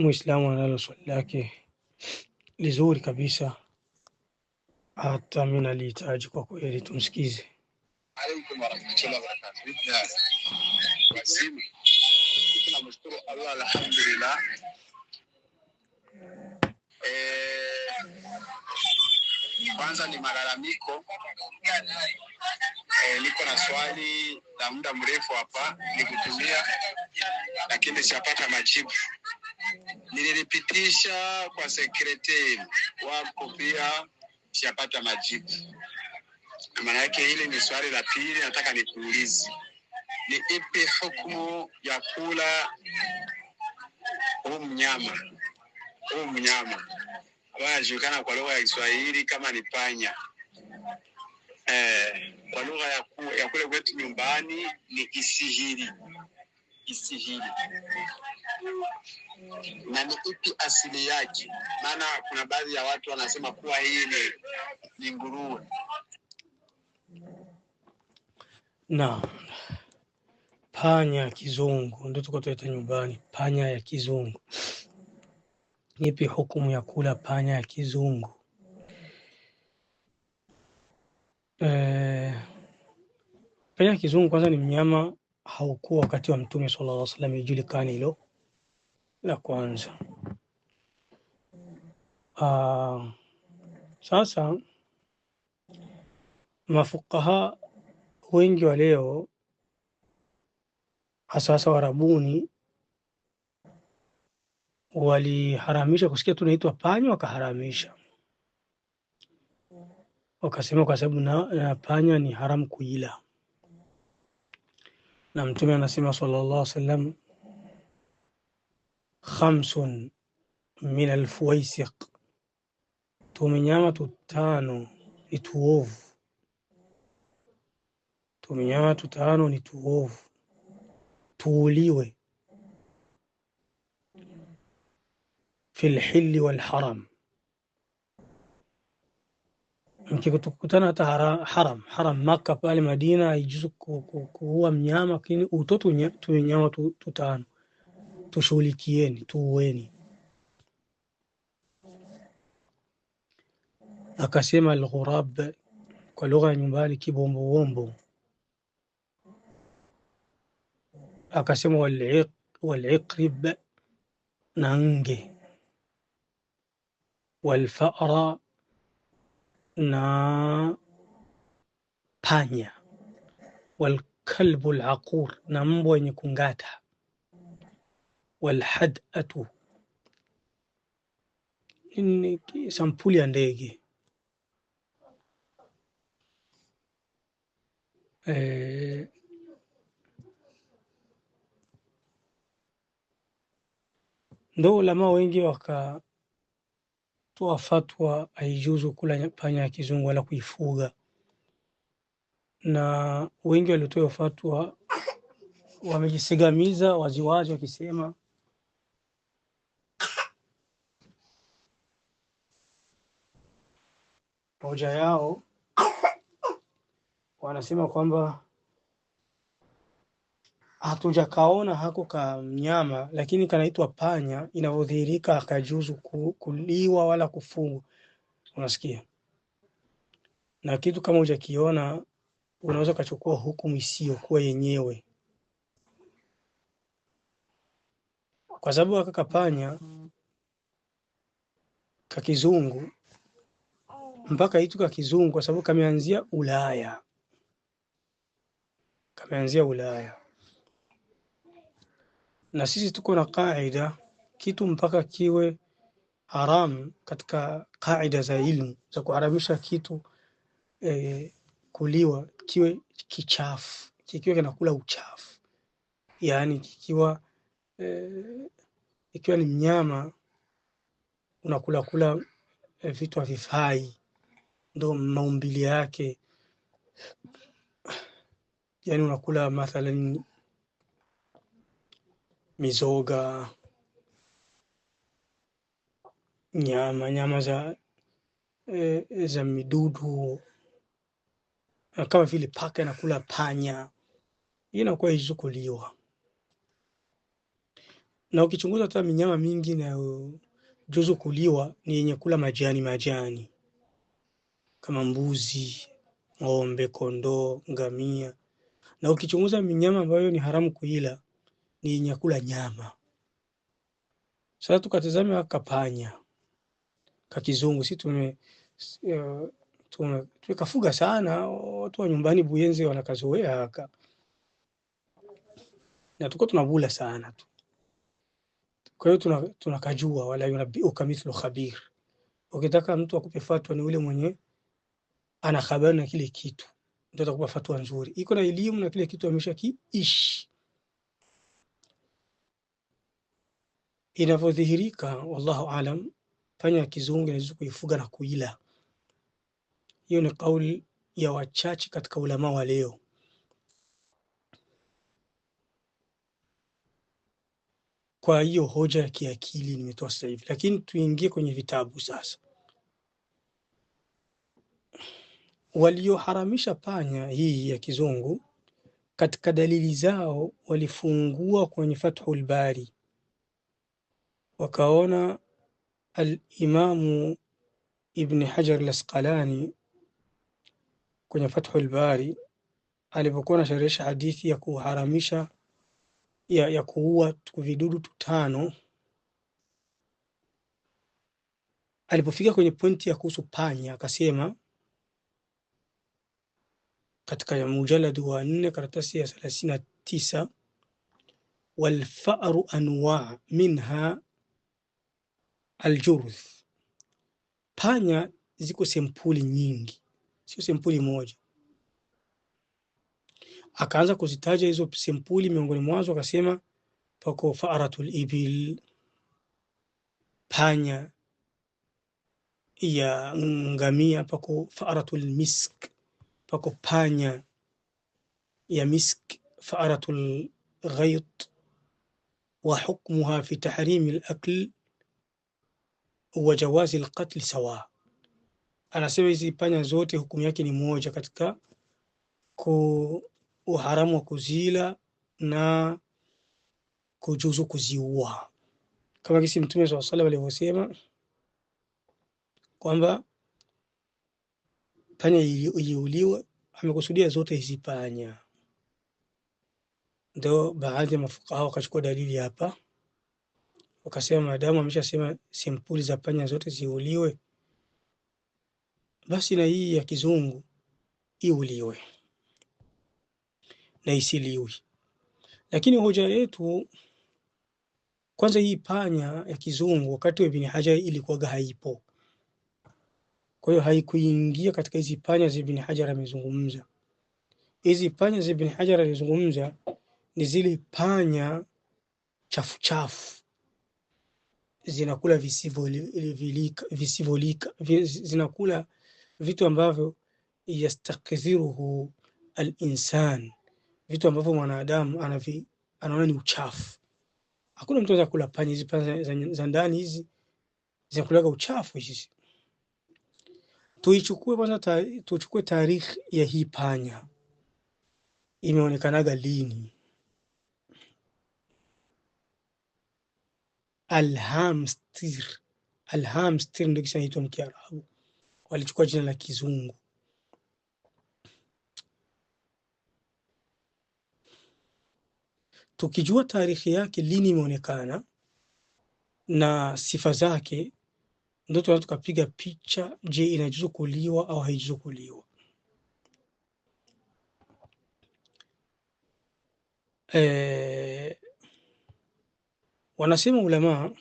Muislamu analo swali lake lizuri kabisa, hata mimi nalihitaji kwa kweli. Tumsikize. Alaykum warahmatullahi wabarakatuh. Wasimu. Tunamshukuru Allah, alhamdulillah. Kwanza ni malalamiko. Niko na swali la muda mrefu hapa nikutumia, lakini sijapata majibu. Nililipitisha kwa sekretari wako, pia sijapata majibu. Maana yake hili ni swali la pili, nataka nikuulize. Ni ipi hukumu ya kula huu mnyama ambaye anajulikana kwa lugha ya Kiswahili kama ni panya? Kwa lugha ya kule kwetu nyumbani ni isihiri. Na ni ipi asili yake? Maana kuna baadhi ya watu wanasema kuwa hii ni nguruwe. Na panya ya kizungu ndio tuko tuita nyumbani, panya ya kizungu. Nipi hukumu ya kula panya ya kizungu? Panya ya kizungu kwanza ni mnyama haukuwa wakati wa Mtume sallallahu alaihi wasallam, ijulikani hilo la kwanza. Sasa mafukaha wengi wa leo, hasa Warabuni, waliharamisha kusikia tunaitwa panya, wakaharamisha, wakasema kwa sababu na panya ni haramu kuila. Na Mtume anasema sallallahu alaihi wasallam, khamsun min alfuwaisiq, tumenyama tutano ni tuovu. Tumenyama tutano ni tuovu, tuuliwe fil hilli wal haram. Mkikutana hata haram Maka pale Madina, haijuzu kuua mnyama, lakini utoto tumenyama tutano, tushughulikieni, tuueni. Akasema al-ghurab, kwa lugha ya nyumbani kibombo. Akasema wal-iqrib, na nge. Wal-fa'ra, na panya. Wal-kalbu al-aqur, na mbwa yenye kungata. Wal-had'atu, ni sampuli ya ndege. Ndo ulama wengi wakatoa fatwa haijuzu kula panya ya kizungu wala kuifuga, na wengi walitoa fatwa wamejisigamiza waziwazi, wakisema hoja yao, wanasema kwamba hatujakaona hako ka mnyama, lakini kanaitwa panya, inavyodhihirika akajuzu kuliwa wala kufugwa. Unasikia? Na kitu kama hujakiona unaweza kuchukua hukumu isiyokuwa yenyewe, kwa sababu aka panya ka kizungu mpaka hitu ka kizungu, kwa sababu kameanzia Ulaya. Na sisi tuko na kaida, kitu mpaka kiwe haram katika kaida za ilmu za kuharamisha kitu kuliwa, kiwe kichafu, kikiwa kinakula uchafu. Yani ikiwa ni mnyama unakula vitu havifai, ndo maumbili yake. Yani unakula mathalan mizoga, nyama za midudu, kama vile paka inakula panya, inakuwa haijuzu kuliwa. Na ukichunguza hata minyama mingi na juzu kuliwa ni yenye kula majani kama mbuzi, ng'ombe, kondoo, ngamia. Na ukichunguza minyama ambayo ni haramu kuila ni yenye kula nyama. Sasa tukatazame haka panya kakizungu, si tumekafuga sana, watu wa nyumbani Buyenzi wanakazoea haka, na tuko tunabula sana tu. Kwa hiyo tunakajua, wala yunabiuka mithlu khabir. Ukitaka mtu akupe fatwa ni ule mwenye ana habari na kile kitu, ndio atakupa fatwa nzuri, iko na elimu na kile kitu ameshakiishi. Inavyodhihirika, wallahu alam, panya kizungu inaweza kuifuga na kuila. Hiyo ni kauli ya wachache katika ulama wa leo. Kwa hiyo hoja ya kiakili nimetoa sasa hivi, lakini tuingie kwenye vitabu sasa. Walioharamisha panya hii ya kizungu katika dalili zao walifungua kwenye Fathul Bari, wakaona al-Imamu Ibn Hajar al-Asqalani kwenye Fathul Bari alipokuwa anasherehesha hadithi ya kuharamisha ya kuua vidudu tutano, alipofika kwenye pointi ya kuhusu panya akasema katika ya mujaladu wa 4 karatasi ya 39, walfaru anwa minha aljurth, panya ziko sempuli nyingi, sio sempuli moja. Akaanza kuzitaja hizo sempuli, miongoni mwazo akasema pako faratul ibil, panya ya ngamia, pako faratul misk, pako panya ya misk, faratul ghayt, wa hukmuha fi tahrimi al-akl wa jawazi al-qatl sawa. Anasema hizi panya zote hukumu yake ni moja katika uharamu wa kuzila na kujuzu kuziua, kama kisi Mtume sallallahu alaihi wasallam alivyosema kwamba panya iuliwe, amekusudia zote hizi panya. Ndio baadhi ya mafukaha wakachukua dalili hapa, wakasema maadamu ameshasema sempuli za panya zote ziuliwe, basi na hii ya kizungu iuliwe na isiliwi. Lakini hoja yetu kwanza, hii panya ya kizungu wakati wa Ibn Hajar ilikuwa haipo, kwa hiyo haikuingia katika hizi panya za Ibn Hajar amezungumza. Hizi panya za Ibn Hajar alizungumza ni zile panya chafu chafu, zinakula visivolika, zinakula vitu ambavyo yastakdhiruhu al-insan, vitu ambavyo mwanadamu anaona ni uchafu. Hakuna mtu anaweza kula panya. Hizi panya za ndani hizi zinakulaga uchafu hizi. Tuchukue tarikhi ya hii panya, imeonekanaga lini? Alhamstir ndio kisha inaitwa Mkiarabu, walichukua jina la kizungu. Tukijua tarikhi yake lini imeonekana na sifa zake, ndio tunaweza tukapiga picha, je, inajuzu kuliwa au haijuzu kuliwa. Wanasema ulama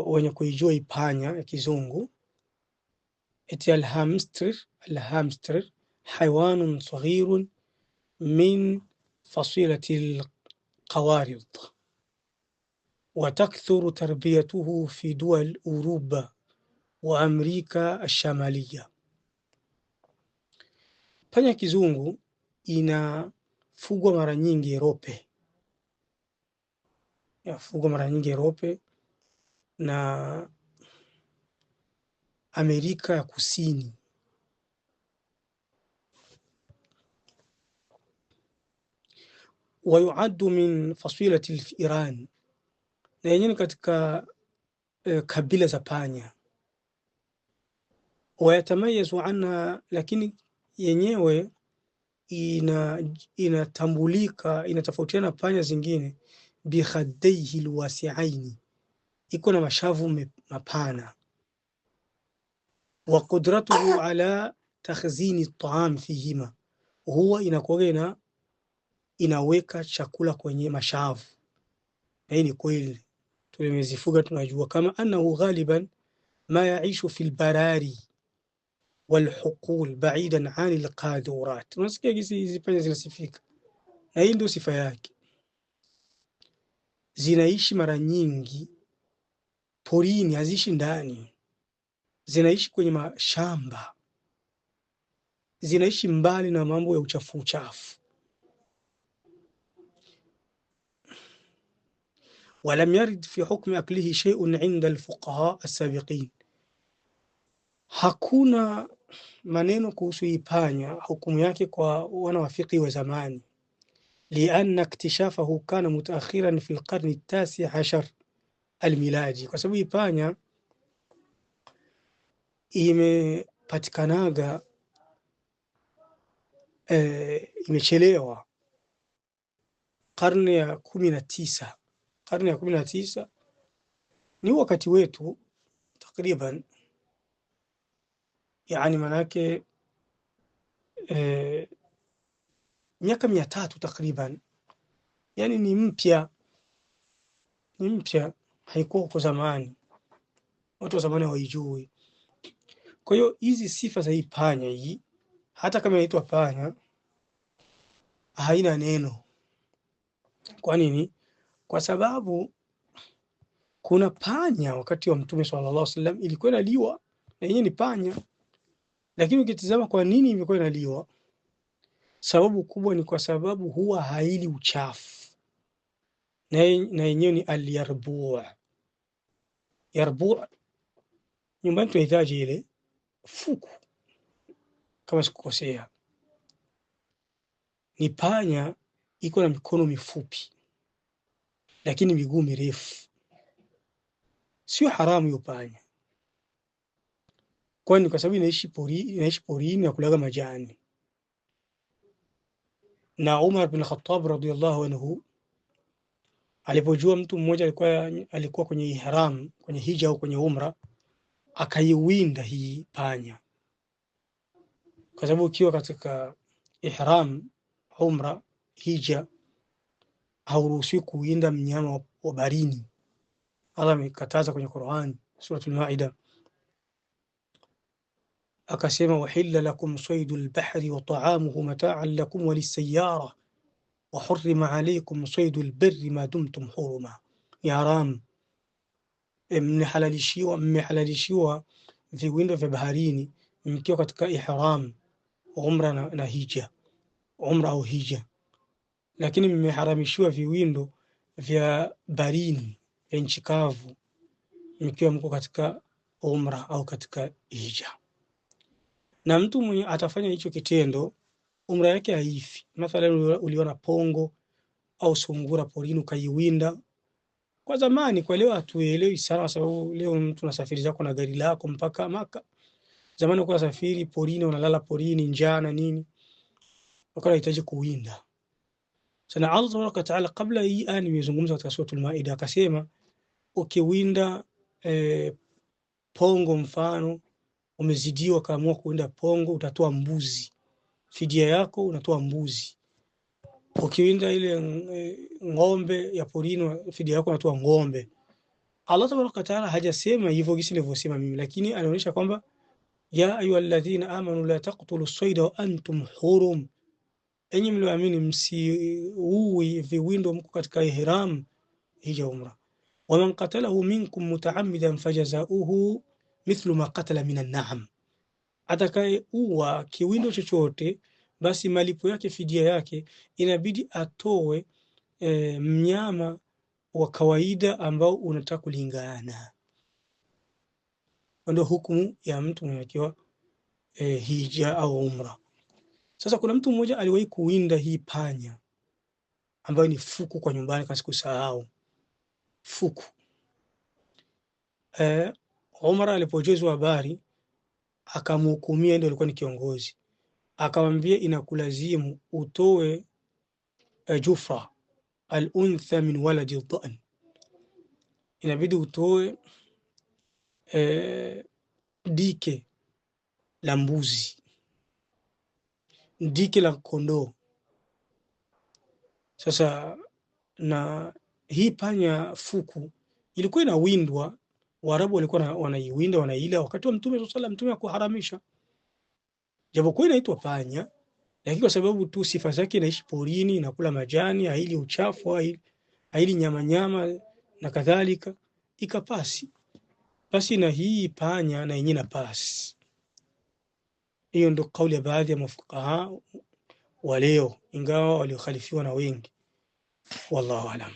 wenye kuijua ipanya ya kizungu eti alhamster haywanun saghirun min fasilati alqawarid wa takthuru tarbiyatuhu fi dual Uruba wa Amerika alshamaliya. Panya kizungu inafugwa mara nyingi Europe, na Amerika ya Kusini. wayuaddu min fasilati al-firan, na yenyewe katika kabila za panya. Wayatamayazu anha, lakini yenyewe inatambulika inatofautiana na panya zingine, bikhaddaihi alwasi'aini, iko na mashavu mapana, wa qudratuhu ala takhzini at-ta'am fihima, huwa inakuwa inaweka chakula kwenye mashavu. Na hii ni kweli, tumezifuga tunajua, kama annahu ghaliban ma yaishu fi al-barari walhuqul ba'idan 'ani al-qadurat. Unasikia hizi panya zinasifika, na hii ndio sifa yake. Zinaishi mara nyingi porini, haziishi ndani, zinaishi kwenye mashamba, zinaishi mbali na mambo ya uchafu. Walam yarid fi hukmi aklihi shay'un 'inda al-fuqaha as-sabiqin, hakuna maneno kuhusu hii panya hukumu yake kwa wana wa fiqh wa zamani, lianna iktishafahu kana mutaakhiran fi al-qarni at-tasi' al-miladi, kwa sababu hii panya imepatikanaga imechelewa karne ya 19. Karne ya 19 ni wakati wetu takriban, yani manake miaka 300 takriban, yani ni mpya, haikuwa kwa zamani, watu wa zamani hawaijui. Kwa hiyo hizi sifa za hii panya hii, hata kama inaitwa panya, haina neno. Kwa nini? Kwa sababu kuna panya wakati wa Mtume sallallahu alaihi wasallam ilikuwa inaliwa na yenyewe ni panya, lakini ukitizama kwa nini imekuwa inaliwa, sababu kubwa ni kwa sababu huwa haili uchafu, na yenyewe ni al-yarbu'. Yarbu' nyumbani tunahitaji ile fuku, kama sikukosea. Ni panya iko na mikono mifupi lakini miguu mirefu. Sio haramu hiyo panya, kwani kwa sababu inaishi porini na kulaga majani. Na Umar bin Khattab radhiyallahu anhu alipojua mtu mmoja alikuwa kwenye ihram, kwenye hija au kwenye umra, akaiwinda hii panya, kwa sababu ukiwa katika ihram, umra, hija, hauruhusiwi kuwinda mnyama wa barini. Allah amekataza kwenye Qur'an, suratul Maida, akasema wahilla lakum saydul bahri wa ta'amuhu mata'an lakum wa lis-sayyara wa hurrima alaykum saydul barri ma dumtum huruma. Ni haram, mmehalalishiwa viwindo vya baharini mkiwa katika ihram, umra na hija, umra au hija, lakini mmeharamishiwa viwindo vya baharini vya nchi kavu mkiwa mko katika umra au katika hija. Na mtu mwenye atafanya hicho kitendo, umra yake haifi. Mathalan uliona pongo au sungura porini ukaiwinda. Kwa zamani, kwa leo hatuelewi sana, kwa sababu leo mtu unasafiri zako na gari lako mpaka Maka. Zamani uko unasafiri porini, unalala porini, njaa na nini, ukawa unahitaji kuwinda. Sana Allah subhanahu wa ta'ala kabla hii aya nimezungumza katika suratul Maida, akasema ukiwinda pongo, mfano umezidiwa kaamua kuwinda pongo, utatoa mbuzi, fidia yako unatoa mbuzi. Ukiwinda ile ng'ombe ya porini, fidia yako unatoa ng'ombe. Allah subhanahu wa ta'ala hajasema hivyo gisi nilivyosema mimi, lakini anaonyesha kwamba ya ayyuhalladhina amanu la taqtulu as-sayda wa antum hurum, enyi mlioamini msiui viwindo mko katika ihram, hija, umra. Wa man qatalahu minkum mutaammidan fajazauhu mithlu ma qatala minan na'am, atakaye uwa kiwindo chochote basi malipo yake, fidia yake inabidi atoe mnyama wa kawaida ambao unataka kulingana. Ndio hukumu ya mtu mwenye akiwa hija au umra. Sasa kuna mtu mmoja aliwahi kuwinda hii panya, ambayo ni fuku kwa nyumbani, kama sikusahau fuku. Omar alipojezwa habari akamhukumia, ndio alikuwa ni kiongozi, akamwambia inakulazimu utoe jufa al-untha min waladi al-dha'n, inabidi utoe dike la mbuzi, dike la kondoo. Sasa na hii panya fuku ilikuwa inawindwa, Waarabu walikuwa wanaiwinda, wanaila wakati wa Mtume sallallahu alaihi wasallam. Mtume akuharamisha, japokuwa inaitwa panya, lakini kwa sababu tu sifa zake, inaishi porini, inakula majani, haili uchafu, haili nyama na kadhalika, ikapasi. Basi na hii panya na yenyewe pasi. Hiyo ndio kauli ya baadhi ya mafuqaha wa leo, ingawa waliokhalifiwa na wengi. Wallahu alam.